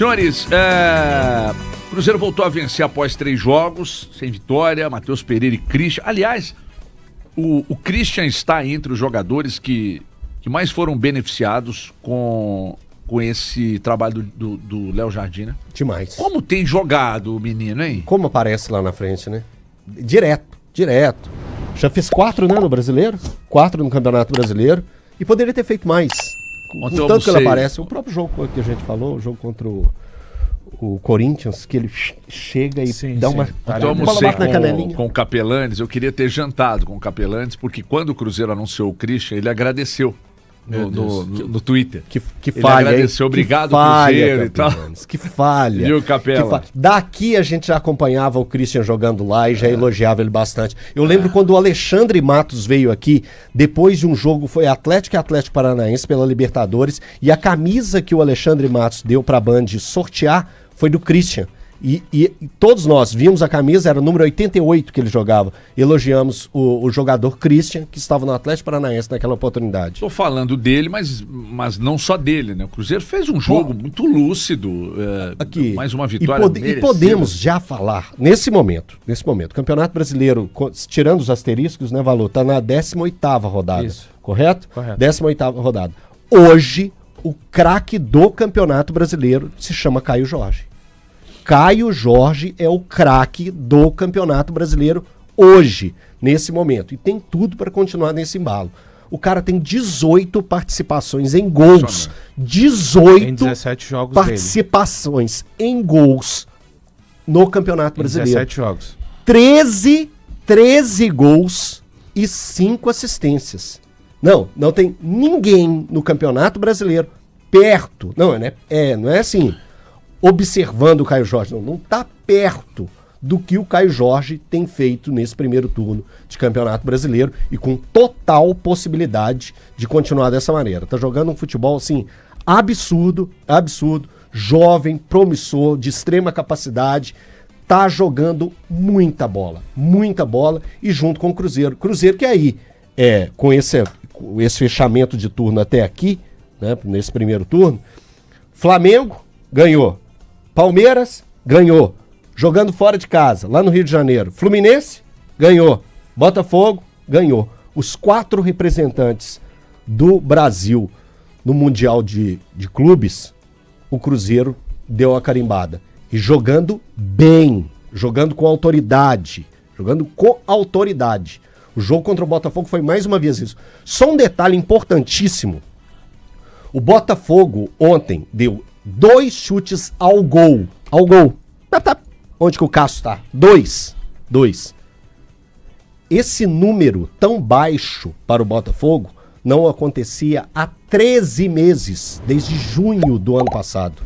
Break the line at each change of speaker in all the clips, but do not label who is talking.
Senhores, Cruzeiro voltou a vencer após 3 jogos, sem vitória, Matheus Pereira e Christian. Aliás, o Christian está entre os jogadores que mais foram beneficiados com esse trabalho do Léo Jardim, né?
Demais.
Como tem jogado o menino, hein?
Como aparece lá na frente, né? Direto. Já fez 4, né, no Brasileiro? 4 no Campeonato Brasileiro. E poderia ter feito mais.
Ontem
Tanto que ele aparece. O próprio jogo que a gente falou, o jogo contra o Corinthians, que ele chega e dá uma...
Então eu almocei com o Capelanes, eu queria ter jantado com o Capelanes, porque quando o Cruzeiro anunciou o Christian, ele agradeceu no Twitter.
Que
ele
falha,
agradeceu, obrigado
Cruzeiro
e tal.
Que falha.
Viu, Capela?
Daqui a gente já acompanhava o Christian jogando lá e já elogiava ele bastante. Eu lembro quando o Alexandre Matos veio aqui, depois de um jogo, foi Atlético e Atlético Paranaense pela Libertadores, e a camisa que o Alexandre Matos deu pra Band sortear foi do Christian. E todos nós vimos a camisa, era o número 88 que ele jogava. Elogiamos o jogador Christian, que estava no Atlético Paranaense naquela oportunidade.
Estou falando dele, mas não só dele, né? O Cruzeiro fez um jogo muito lúcido.
Aqui.
Mais uma vitória
e podemos já falar, nesse momento, o Campeonato Brasileiro, tirando os asteriscos, né, Valor, está na 18ª rodada.
Isso.
Correto? 18ª rodada. Hoje, o craque do Campeonato Brasileiro se chama Caio Jorge. Caio Jorge é o craque do Campeonato Brasileiro hoje, nesse momento. E tem tudo para continuar nesse embalo. O cara tem 18 participações em gols. 18
em 17 jogos
participações em gols no Campeonato Brasileiro.
17 jogos.
13 gols e 5 assistências. Não tem ninguém no Campeonato Brasileiro perto. Não é assim... observando o Caio Jorge, não está perto do que o Caio Jorge tem feito nesse primeiro turno de Campeonato Brasileiro e com total possibilidade de continuar dessa maneira. Tá jogando um futebol assim absurdo, jovem, promissor, de extrema capacidade, tá jogando muita bola e junto com o Cruzeiro que aí, com esse fechamento de turno até aqui, né, nesse primeiro turno, Flamengo ganhou. Palmeiras ganhou, jogando fora de casa, lá no Rio de Janeiro. Fluminense ganhou, Botafogo ganhou. Os 4 representantes do Brasil no Mundial de Clubes, o Cruzeiro deu a carimbada. E jogando bem, jogando com autoridade. O jogo contra o Botafogo foi mais uma vez isso. Só um detalhe importantíssimo. O Botafogo ontem deu 2 chutes ao gol. Onde que o Cássio tá? 2. Esse número tão baixo para o Botafogo não acontecia há 13 meses, desde junho do ano passado.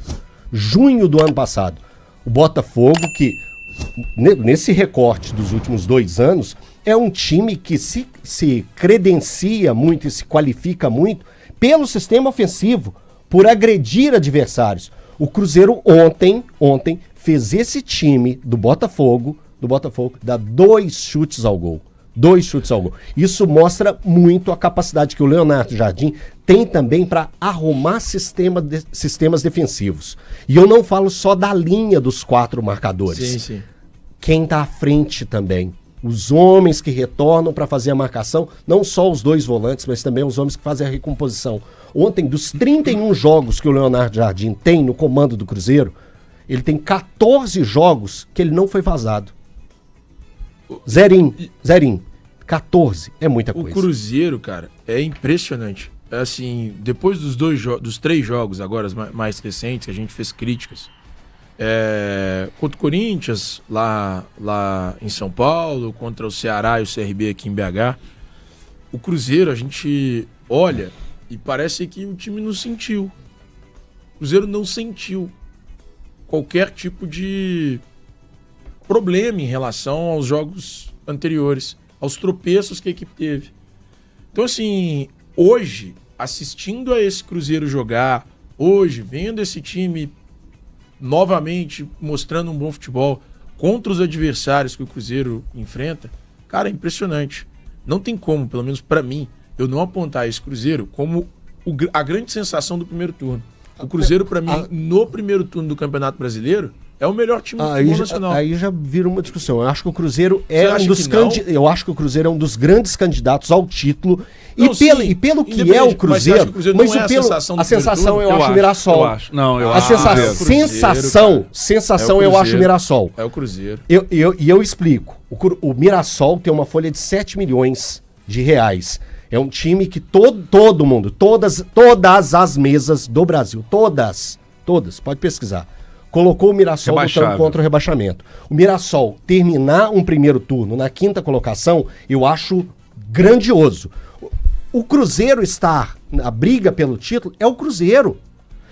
O Botafogo, que nesse recorte dos últimos 2 anos, é um time que se credencia muito e se qualifica muito pelo sistema ofensivo, por agredir adversários. O Cruzeiro ontem fez esse time do Botafogo dar 2 chutes ao gol. Isso mostra muito a capacidade que o Leonardo Jardim tem também para arrumar sistemas defensivos. E eu não falo só da linha dos 4 marcadores.
Sim.
Quem está à frente também. Os homens que retornam para fazer a marcação, não só os 2 volantes, mas também os homens que fazem a recomposição. Ontem, dos 31 jogos que o Leonardo Jardim tem no comando do Cruzeiro, ele tem 14 jogos que ele não foi vazado. Zerinho. 14 é muita coisa.
O Cruzeiro, cara, é impressionante. Assim, depois dos 3 jogos agora mais recentes, que a gente fez críticas, contra o Corinthians, lá em São Paulo, contra o Ceará e o CRB aqui em BH, o Cruzeiro, a gente olha e parece que o time não sentiu. O Cruzeiro não sentiu qualquer tipo de problema em relação aos jogos anteriores, aos tropeços que a equipe teve. Então, assim, hoje, assistindo a esse Cruzeiro jogar, hoje, vendo esse time novamente mostrando um bom futebol contra os adversários que o Cruzeiro enfrenta, cara, é impressionante. Não tem como, pelo menos pra mim, eu não apontar esse Cruzeiro como a grande sensação do primeiro turno. O Cruzeiro, pra mim, no primeiro turno do Campeonato Brasileiro, é o melhor time do futebol nacional.
Aí já vira uma discussão. Eu acho que o Cruzeiro
Você acha
Eu acho que o Cruzeiro é um dos grandes candidatos ao título.
Não,
E pelo que é o Cruzeiro,
mas você acha que o Cruzeiro não é a sensação do
a sensação
primeiro
eu acho Mirassol.
Eu
A
acho sensação
eu acho Mirassol.
É o Cruzeiro.
Eu explico. O Mirassol tem uma folha de 7 milhões de reais. É um time que todo mundo, todas as mesas do Brasil, todas, pode pesquisar, colocou o Mirassol lutando contra o rebaixamento. O Mirassol terminar um primeiro turno na 5ª colocação, eu acho grandioso. O Cruzeiro estar na briga pelo título é o Cruzeiro.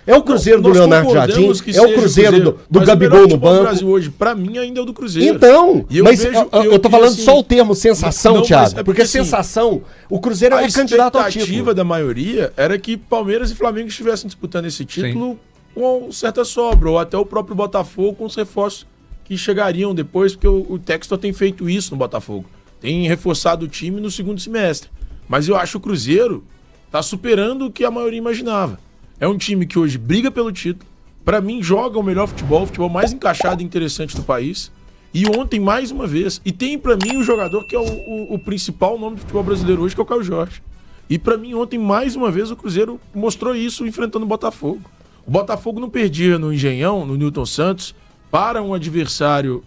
É o Cruzeiro do Leonardo Jardim, é o Cruzeiro do Gabigol no banco. O
Brasil hoje, pra mim, ainda é o do Cruzeiro.
Então, eu tô falando assim, só o termo sensação, Thiago, porque
assim,
sensação, o Cruzeiro é candidato ao título.
A expectativa da maioria era que Palmeiras e Flamengo estivessem disputando esse título com certa sobra, ou até o próprio Botafogo com os reforços que chegariam depois, porque o Textor tem feito isso no Botafogo. Tem reforçado o time no segundo semestre. Mas eu acho que o Cruzeiro tá superando o que a maioria imaginava. É um time que hoje briga pelo título. Pra mim, joga o melhor futebol, o futebol mais encaixado e interessante do país. E ontem, mais uma vez, e tem pra mim o jogador que é o principal nome do futebol brasileiro hoje, que é o Caio Jorge. E pra mim, ontem, mais uma vez, o Cruzeiro mostrou isso enfrentando o Botafogo. O Botafogo não perdia no Engenhão, no Newton Santos, para um adversário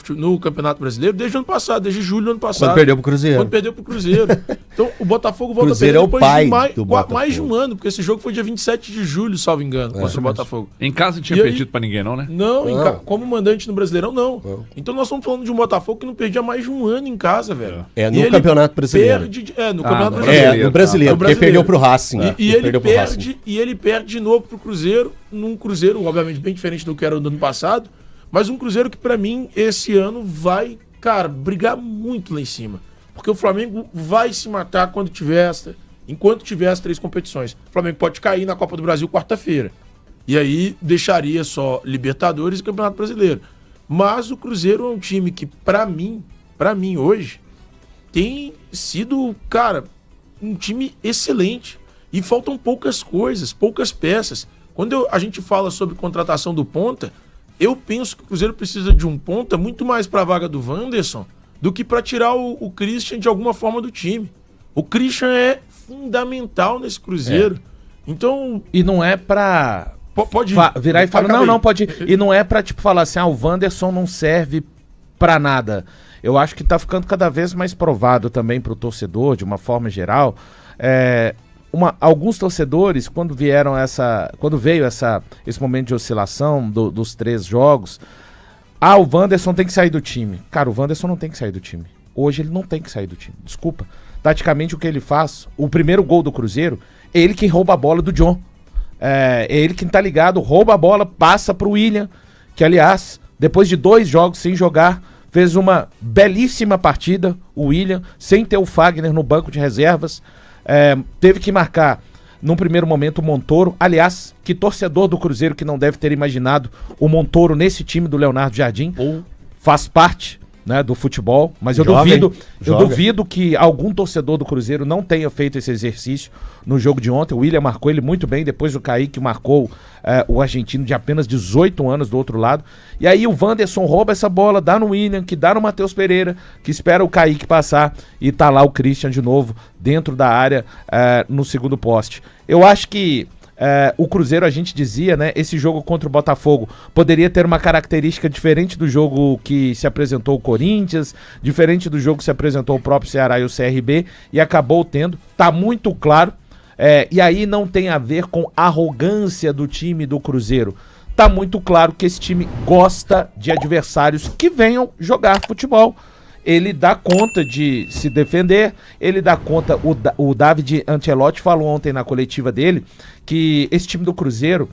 no Campeonato Brasileiro desde o ano passado, desde julho do ano passado.
Quando perdeu pro Cruzeiro.
Então, o Botafogo volta
Cruzeiro
a perder depois
de
mais de um ano, porque esse jogo foi dia 27 de julho, salvo engano, contra o Botafogo.
Em casa não tinha perdido pra ninguém, não, né?
Não, como mandante no Brasileirão, não. Então nós estamos falando de um Botafogo que não perdia mais de um ano em casa, velho.
No Campeonato Brasileiro.
No Campeonato Brasileiro.
No Brasileiro, porque perdeu pro Racing.
E ele perde de novo pro Cruzeiro, num Cruzeiro, obviamente, bem diferente do que era no ano passado, mas um Cruzeiro que, pra mim, esse ano vai, cara, brigar muito lá em cima. Porque o Flamengo vai se matar enquanto tiver as 3 competições. O Flamengo pode cair na Copa do Brasil quarta-feira. E aí deixaria só Libertadores e Campeonato Brasileiro. Mas o Cruzeiro é um time que, pra mim hoje, tem sido, cara, um time excelente. E faltam poucas coisas, poucas peças. Quando a gente fala sobre contratação do ponta, eu penso que o Cruzeiro precisa de um ponta muito mais para a vaga do Wanderson do que para tirar o Christian de alguma forma do time. O Christian é fundamental nesse Cruzeiro. Então...
E não é para...
Pode
virar e falar, não, pode ir. E não é para tipo, falar assim, o Wanderson não serve para nada. Eu acho que tá ficando cada vez mais provado também pro torcedor, de uma forma geral, alguns torcedores, quando veio esse momento de oscilação dos 3 jogos, o Wanderson tem que sair do time. Cara, o Wanderson não tem que sair do time. Hoje ele não tem que sair do time. Desculpa. Taticamente, o que ele faz, o primeiro gol do Cruzeiro, é ele que rouba a bola do John. É ele que tá ligado, rouba a bola, passa pro William, que aliás, depois de 2 jogos sem jogar, fez uma belíssima partida, o William, sem ter o Fagner no banco de reservas. Teve que marcar num primeiro momento o Montoro. Aliás, que torcedor do Cruzeiro que não deve ter imaginado o Montoro nesse time do Leonardo Jardim. Faz parte, né, do futebol, mas eu duvido que algum torcedor do Cruzeiro não tenha feito esse exercício no jogo de ontem. O William marcou ele muito bem, depois o Kaique marcou o argentino de apenas 18 anos do outro lado. E aí o Wanderson rouba essa bola, dá no William, que dá no Matheus Pereira, que espera o Kaique passar, e tá lá o Christian de novo dentro da área no segundo poste. Eu acho que o Cruzeiro, a gente dizia, né, esse jogo contra o Botafogo poderia ter uma característica diferente do jogo que se apresentou o Corinthians, diferente do jogo que se apresentou o próprio Ceará e o CRB, e acabou tendo, tá muito claro, e aí não tem a ver com arrogância do time do Cruzeiro. Tá muito claro que esse time gosta de adversários que venham jogar futebol. Ele dá conta de se defender, ele dá conta, o David Ancelotti falou ontem na coletiva dele, que esse time do Cruzeiro,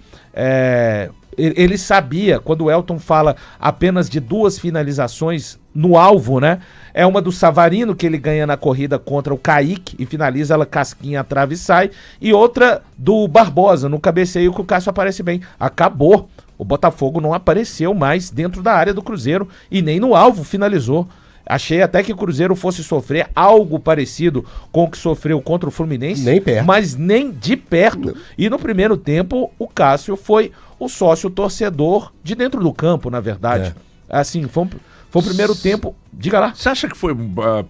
ele sabia, quando o Elton fala apenas de 2 finalizações no alvo, né? É uma do Savarino, que ele ganha na corrida contra o Kaique e finaliza ela casquinha, a trave e sai, e outra do Barbosa, no cabeceio que o Cássio aparece bem. Acabou. O Botafogo não apareceu mais dentro da área do Cruzeiro e nem no alvo finalizou. Achei até que o Cruzeiro fosse sofrer algo parecido com o que sofreu contra o Fluminense.
Nem perto.
Mas nem de perto. Não. E no primeiro tempo, o Cássio foi o sócio torcedor de dentro do campo, na verdade. Assim, foi o primeiro tempo... Diga lá.
Você acha que foi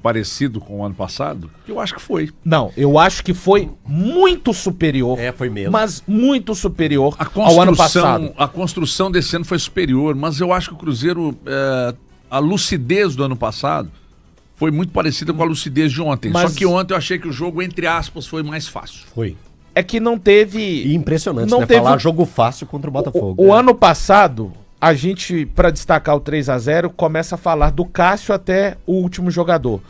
parecido com o ano passado? Eu acho que foi.
Não, eu acho que foi muito superior.
Foi mesmo.
Mas muito superior ao ano passado.
A construção desse ano foi superior, mas eu acho que o Cruzeiro... a lucidez do ano passado foi muito parecida com a lucidez de ontem. Só que ontem eu achei que o jogo, entre aspas, foi mais fácil.
Foi.
É que não teve...
E impressionante,
não
né?
teve...
Falar jogo fácil contra o Botafogo.
O ano passado... A gente, para destacar o 3-0, começa a falar do Cássio até o último jogador.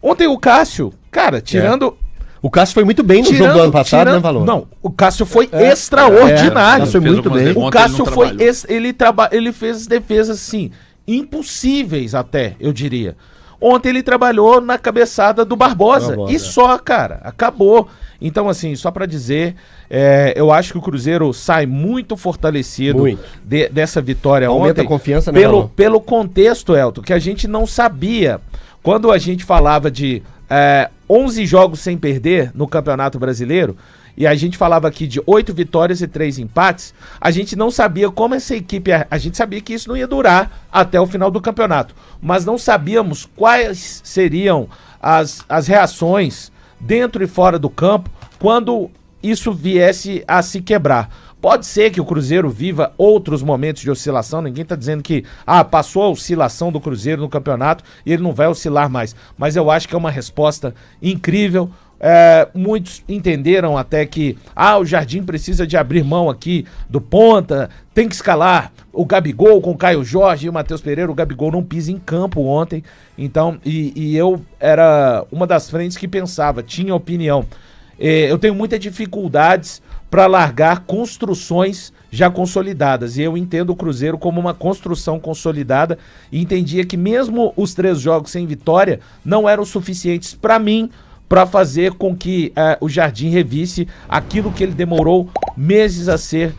Ontem o Cássio, cara, tirando...
O Cássio foi muito bem no jogo do ano passado, né, Valor?
Não, o Cássio foi extraordinário.
Foi muito bem.
O Cássio foi... Ele fez defesas, assim, impossíveis até, eu diria. Ontem ele trabalhou na cabeçada do Barbosa. E só, cara, acabou. Então, assim, só pra dizer, eu acho que o Cruzeiro sai muito fortalecido dessa vitória ontem.
Aumenta a confiança, né,
pelo contexto, Elton, que a gente não sabia. Quando a gente falava de 11 jogos sem perder no Campeonato Brasileiro, e a gente falava aqui de 8 vitórias e 3 empates, a gente não sabia como essa equipe... A gente sabia que isso não ia durar até o final do campeonato, mas não sabíamos quais seriam as reações dentro e fora do campo quando isso viesse a se quebrar. Pode ser que o Cruzeiro viva outros momentos de oscilação, ninguém está dizendo que passou a oscilação do Cruzeiro no campeonato e ele não vai oscilar mais, mas eu acho que é uma resposta incrível. Muitos entenderam até que o Jardim precisa de abrir mão aqui do ponta, tem que escalar o Gabigol com o Caio Jorge e o Matheus Pereira. O Gabigol não pisa em campo ontem, então, e eu era uma das frentes que pensava, tinha opinião. Eu tenho muitas dificuldades para largar construções já consolidadas, e eu entendo o Cruzeiro como uma construção consolidada e entendia que mesmo os 3 jogos sem vitória não eram suficientes para mim para fazer com que o Jardim revisse aquilo que ele demorou meses a ser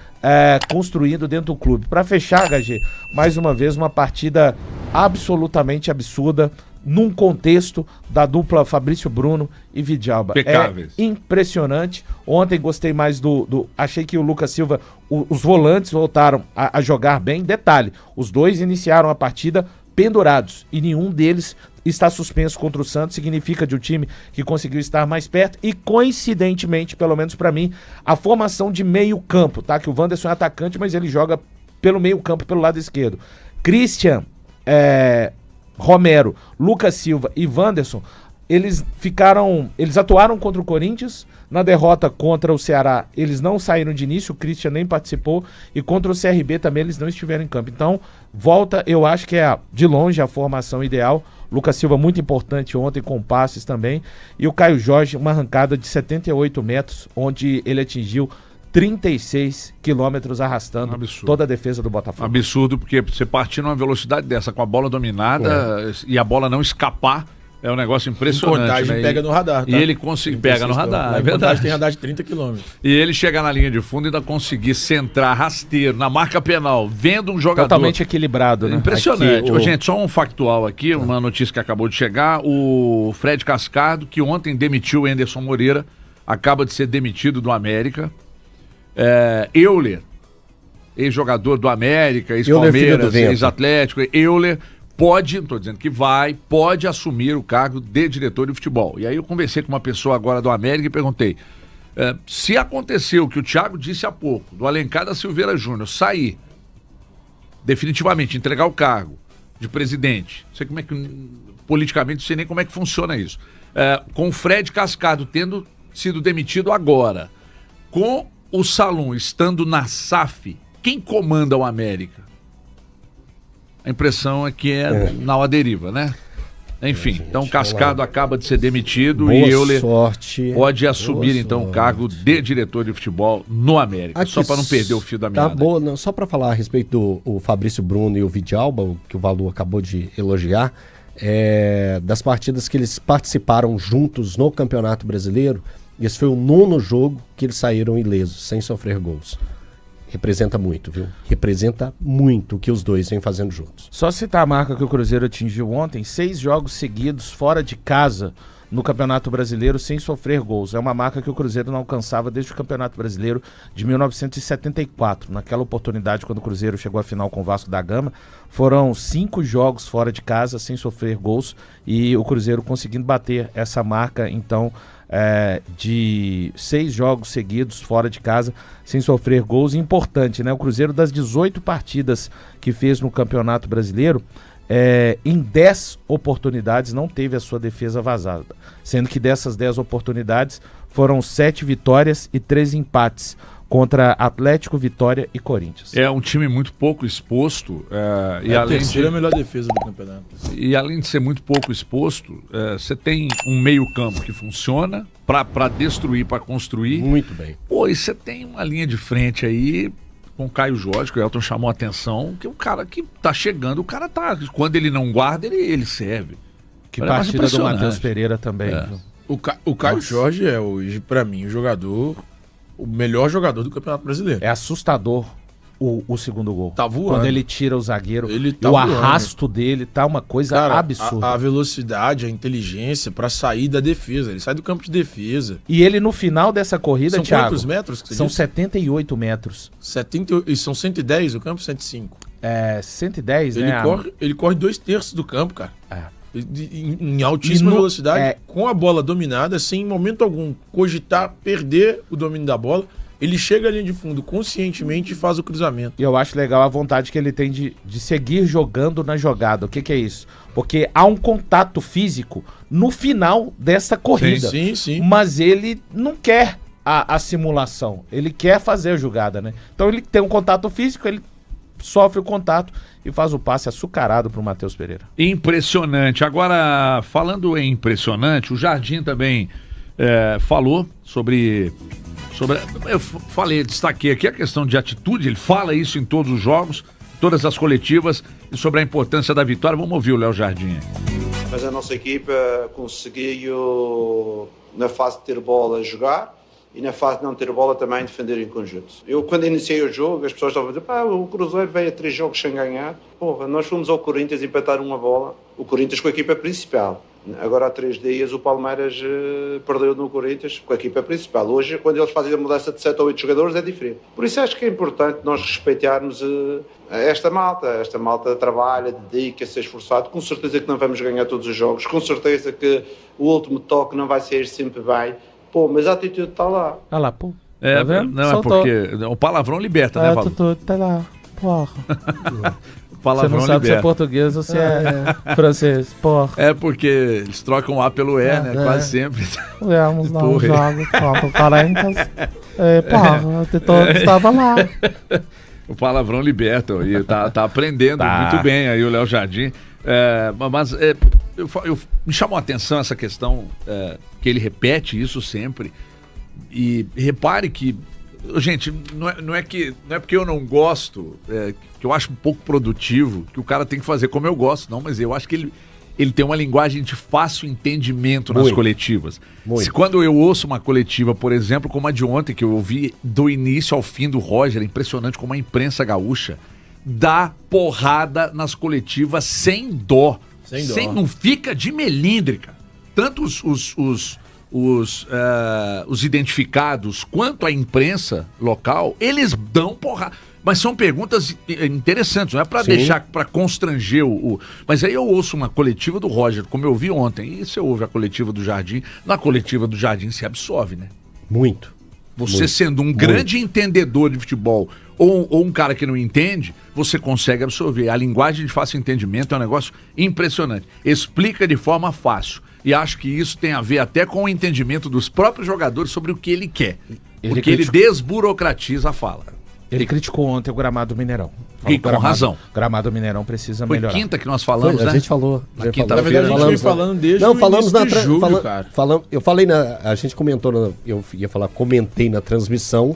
construído dentro do clube. Para fechar, HG, mais uma vez uma partida absolutamente absurda num contexto da dupla Fabrício Bruno e Vidalba.
Impecáveis.
É impressionante. Ontem gostei mais achei que o Lucas Silva, os volantes voltaram a jogar bem. Detalhe, os dois iniciaram a partida pendurados e nenhum deles está suspenso contra o Santos. Significa de um time que conseguiu estar mais perto e, coincidentemente, pelo menos para mim, a formação de meio campo, tá? Que o Wanderson é atacante, mas ele joga pelo meio campo, pelo lado esquerdo. Christian, Romero, Lucas Silva e Wanderson, eles atuaram contra o Corinthians. Na derrota contra o Ceará, eles não saíram de início, o Christian nem participou, e contra o CRB também eles não estiveram em campo. Então, volta, eu acho que é de longe a formação ideal. Lucas Silva muito importante ontem com passes também, e o Caio Jorge, uma arrancada de 78 metros, onde ele atingiu 36 quilômetros arrastando toda a defesa do Botafogo.
Absurdo, porque você partir numa velocidade dessa com a bola dominada e a bola não escapar, é um negócio impressionante.
Contagem, né? Pega no radar, tá?
E ele consegue pega no radar, é verdade.
Tem radar de 30 km.
E ele chegar na linha de fundo e ainda conseguir centrar rasteiro na marca penal, vendo um jogador
totalmente equilibrado, né?
Impressionante. Aqui, gente, só um factual aqui, uma notícia que acabou de chegar. O Fred Cascardo, que ontem demitiu o Anderson Moreira, acaba de ser demitido do América. Euler, ex-jogador do América, ex-Palmeiras, ex-Atlético, Euler pode, não estou dizendo que pode assumir o cargo de diretor de futebol. E aí eu conversei com uma pessoa agora do América e perguntei, se aconteceu o que o Thiago disse há pouco, do Alencar da Silveira Júnior sair, definitivamente entregar o cargo de presidente, não sei como é que, politicamente, não sei nem como é que funciona isso, com o Fred Cascardo tendo sido demitido agora, com o Salum estando na SAF, quem comanda o América? A impressão é que é na deriva, né? Enfim, então o Cascardo acaba de ser demitido e Euler pode assumir então o cargo de diretor de futebol no América, só para não perder o fio da meada.
Tá bom, não, só para falar a respeito do Fabrício Bruno e o Vidalba, que o Valu acabou de elogiar, das partidas que eles participaram juntos no Campeonato Brasileiro, esse foi o 9º jogo que eles saíram ilesos, sem sofrer gols. representa muito, viu? Representa muito o que os dois vêm fazendo juntos.
Só citar a marca que o Cruzeiro atingiu ontem, 6 jogos seguidos fora de casa no Campeonato Brasileiro sem sofrer gols. É uma marca que o Cruzeiro não alcançava desde o Campeonato Brasileiro de 1974. Naquela oportunidade, quando o Cruzeiro chegou à final com o Vasco da Gama, foram 5 jogos fora de casa sem sofrer gols e o Cruzeiro conseguindo bater essa marca, então, de 6 jogos seguidos fora de casa sem sofrer gols. Importante, né? O Cruzeiro, das 18 partidas que fez no Campeonato Brasileiro, em 10 oportunidades não teve a sua defesa vazada, sendo que dessas 10 oportunidades foram 7 vitórias e 3 empates contra Atlético, Vitória e Corinthians.
É um time muito pouco exposto. E
a
além
terceira melhor defesa do campeonato.
E além de ser muito pouco exposto, você tem um meio-campo que funciona para destruir, para construir.
Muito bem.
Pô, e você tem uma linha de frente aí com o Caio Jorge, que o Elton chamou a atenção, que é um cara que tá chegando, o cara tá. Quando ele não guarda, ele serve.
Que
Olha,
partida do
impressionante.
Matheus Pereira também. Viu?
O Caio Jorge é hoje, pra mim, o melhor jogador do Campeonato Brasileiro.
É assustador o segundo gol.
Tá voando.
Quando ele tira o zagueiro,
Ele tá
o
voando.
arrasto dele tá uma coisa
Cara,
absurda.
a velocidade, a inteligência pra sair da defesa. Ele sai do campo de defesa.
E ele no final dessa corrida,
São
Thiago,
quantos metros que você
são
disse?
78 metros.
70, e são 110 o campo, 105.
110,
Ele,
né?
ele corre 2/3 do campo, cara.
É.
Em altíssima
E no-
velocidade, com a bola dominada, sem em momento algum cogitar perder o domínio da bola. Ele chega à linha de fundo conscientemente e faz o cruzamento.
E eu acho legal a vontade que ele tem de seguir jogando na jogada. O que é isso? Porque há um contato físico no final dessa corrida.
Sim.
Mas ele não quer a simulação. Ele quer fazer a jogada, né? Então ele tem um contato físico, ele sofre o contato e faz o passe açucarado pro Matheus Pereira.
Impressionante. Agora, falando em impressionante, o Jardim também falou sobre. Eu falei, destaquei aqui a questão de atitude, ele fala isso em todos os jogos, todas as coletivas, e sobre a importância da vitória. Vamos ouvir o Léo Jardim.
Mas a nossa equipa conseguiu, na fase de ter bola, jogar, e na fase de não ter bola também defender em conjunto. Eu, quando iniciei o jogo, as pessoas estavam a dizer, o Cruzeiro veio a 3 jogos sem ganhar. Porra, nós fomos ao Corinthians empatar uma bola, o Corinthians com a equipa principal. Agora há 3 dias o Palmeiras perdeu no Corinthians com a equipa principal. Hoje, quando eles fazem a mudança de 7 ou 8 jogadores, é diferente. Por isso acho que é importante nós respeitarmos esta malta. Esta malta trabalha, dedica-se, é esforçado. Com certeza que não vamos ganhar todos os jogos. Com certeza que o último toque não vai ser sempre bem. Pô, mas a atitude está lá.
Olha lá, pô. Tá vendo?
Não,
Soltou.
é porque o palavrão liberta, né, Valdo?
Tá lá. Porra.
O palavrão
Você não sabe se é
liberta.
português ou se é francês. Porra.
É porque eles trocam o A pelo E, né? Quase sempre.
Tivemos lá um
Porra.
jogo contra o Corinthians. Porra, estava lá.
O palavrão liberta, e tá aprendendo
Tá.
muito bem aí o Léo Jardim. Mas me chamou a atenção essa questão, que ele repete isso sempre. E repare que, gente, não é porque eu não gosto, que eu acho um pouco produtivo, que o cara tem que fazer como eu gosto, não, mas eu acho que ele tem uma linguagem de fácil entendimento nas
Muito.
coletivas.
Muito.
Se quando eu ouço uma coletiva, por exemplo, como a de ontem, que eu ouvi do início ao fim do Roger, é impressionante como a imprensa gaúcha dá porrada nas coletivas sem dó.
Sem dó.
Não fica de melindre, cara. Tanto os identificados quanto a imprensa local, eles dão porrada. Mas são perguntas interessantes, não é para
Sim.
deixar, para constranger o. Mas aí eu ouço uma coletiva do Roger, como eu vi ontem, e você ouve a coletiva do Jardim, na coletiva do Jardim se absorve, né?
Muito.
Você
Muito.
sendo um grande entendedor de futebol ou um cara que não entende, você consegue absorver. A linguagem de fácil entendimento é um negócio impressionante. Explica de forma fácil. E acho que isso tem a ver até com o entendimento dos próprios jogadores sobre o que ele quer. Porque ele desburocratiza a fala.
Ele criticou ontem o gramado do Mineirão.
E com razão.
O gramado do Mineirão precisa
Foi
melhorar.
quinta que nós falamos,
Foi,
né?
a gente falou.
Na
já
quinta-feira.
Na verdade, a gente vem
Falamos,
falando desde
Não,
o
falamos
início
na
de julho, cara.
eu falei a gente comentou, eu ia falar, comentei na transmissão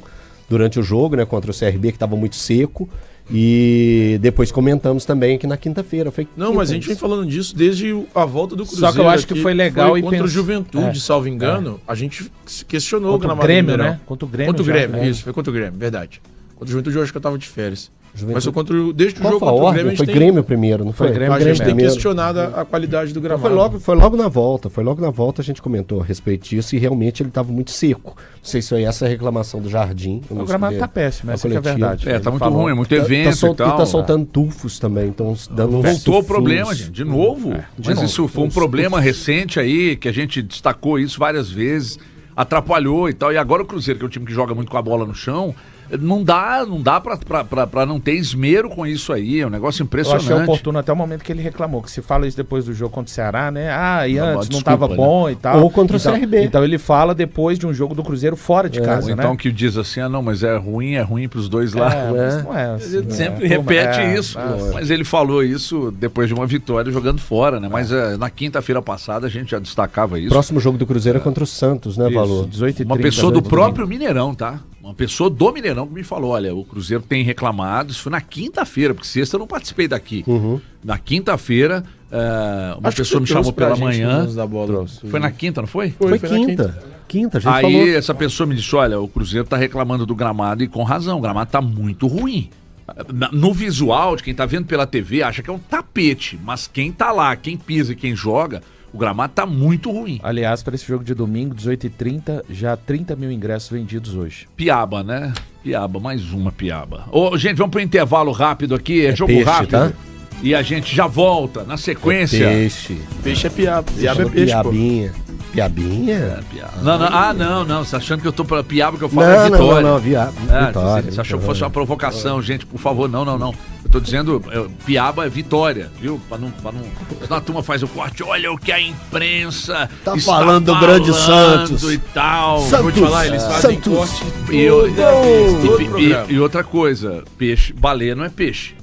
durante o jogo, né, contra o CRB, que estava muito seco, e depois comentamos também aqui na quinta-feira.
Não, mas a gente vem falando disso desde a volta do Cruzeiro.
Só que eu acho que
aqui,
foi legal e
contra o
pens-
Juventude, salvo engano, a gente se questionou
Contra o
Gramado
Grêmio,
Mineirão.
né? Contra o Grêmio.
Contra o
já,
Grêmio,
né?
isso, foi contra o Grêmio, verdade. Contra o Juventude eu acho que eu tava de férias.
Juventude.
Mas desde o
Qual
jogo
foi a
contra o
ordem?
Grêmio, a
Foi
gente tem,
Grêmio primeiro, não foi?
Foi Grêmio
a gente tem
primeiro.
questionado a qualidade do
Então
gramado.
foi logo na volta. Foi logo na volta a gente comentou a respeito disso e realmente ele estava muito seco. Não sei se foi essa reclamação do Jardim. eu não
O gramado
escutei
tá péssimo,
na
essa que é a
coletiva.
verdade.
É, tá muito
Falou.
ruim, muito evento e tal.
E tá soltando tufos também, então dando uns
Voltou o
tufos.
problema, gente, de novo.
de
Mas
novo.
isso foi um problema recente aí, que a gente destacou isso várias vezes, atrapalhou e tal. E agora o Cruzeiro, que é um time que joga muito com a bola no chão, não dá pra não ter esmero com isso aí. É um negócio
Eu
impressionante.
achei oportuno até o momento que ele reclamou, que se fala isso depois do jogo contra o Ceará, né? Ah, e antes não
desculpa,
tava bom e tal.
Ou contra o
então,
CRB.
Então ele fala depois de um jogo do Cruzeiro fora de casa,
Ou então
né?
que diz assim, não, mas é ruim pros dois lá.
Mas não é assim,
Ele sempre
né?
repete
É,
isso,
é.
mas ele falou isso depois de uma vitória jogando fora, né? Mas na quinta-feira passada a gente já destacava isso.
Próximo jogo do Cruzeiro é contra o Santos, né, Valor?
18
Uma pessoa do próprio Mineirão, tá? Uma pessoa do Mineirão que me falou, olha, o Cruzeiro tem reclamado, isso foi na quinta-feira, porque sexta eu não participei daqui. Na quinta-feira, uma
Acho que
pessoa me
você
chamou
trouxe pra
pela
gente no
manhã.
Lance da Bola.
Foi na quinta, não foi?
Foi
na
quinta. Quinta, a gente
Aí
falou.
essa pessoa me disse, olha, o Cruzeiro tá reclamando do gramado e com razão, o gramado tá muito ruim. No visual, de quem tá vendo pela TV, acha que é um tapete, mas quem tá lá, quem pisa e quem joga, o gramado tá muito ruim.
Aliás, para esse jogo de domingo, 18h30, já 30 mil ingressos vendidos hoje.
Piaba, né? Piaba, mais uma piaba. Ô, gente, vamos pro intervalo rápido aqui, é jogo
peixe,
rápido.
tá?
E a gente já volta na sequência.
Peixe.
Peixe é piaba. Piaba é peixe, pô.
Piabinha. Piabinha?
Não, você tá achando que eu tô pra piaba que eu falo é vitória.
Não,
Vitória. Você achou que fosse uma provocação, gente, por favor, não. Eu tô dizendo, piaba é vitória, viu? Pra não... Senão a turma faz o corte, olha o que a imprensa
Tá
está
falando do grande
falando
Santos.
e tal.
Santos.
Vou te falar, eles fazem
Santos.
corte
E,
todo programa.
e outra coisa, peixe, baleia não é peixe.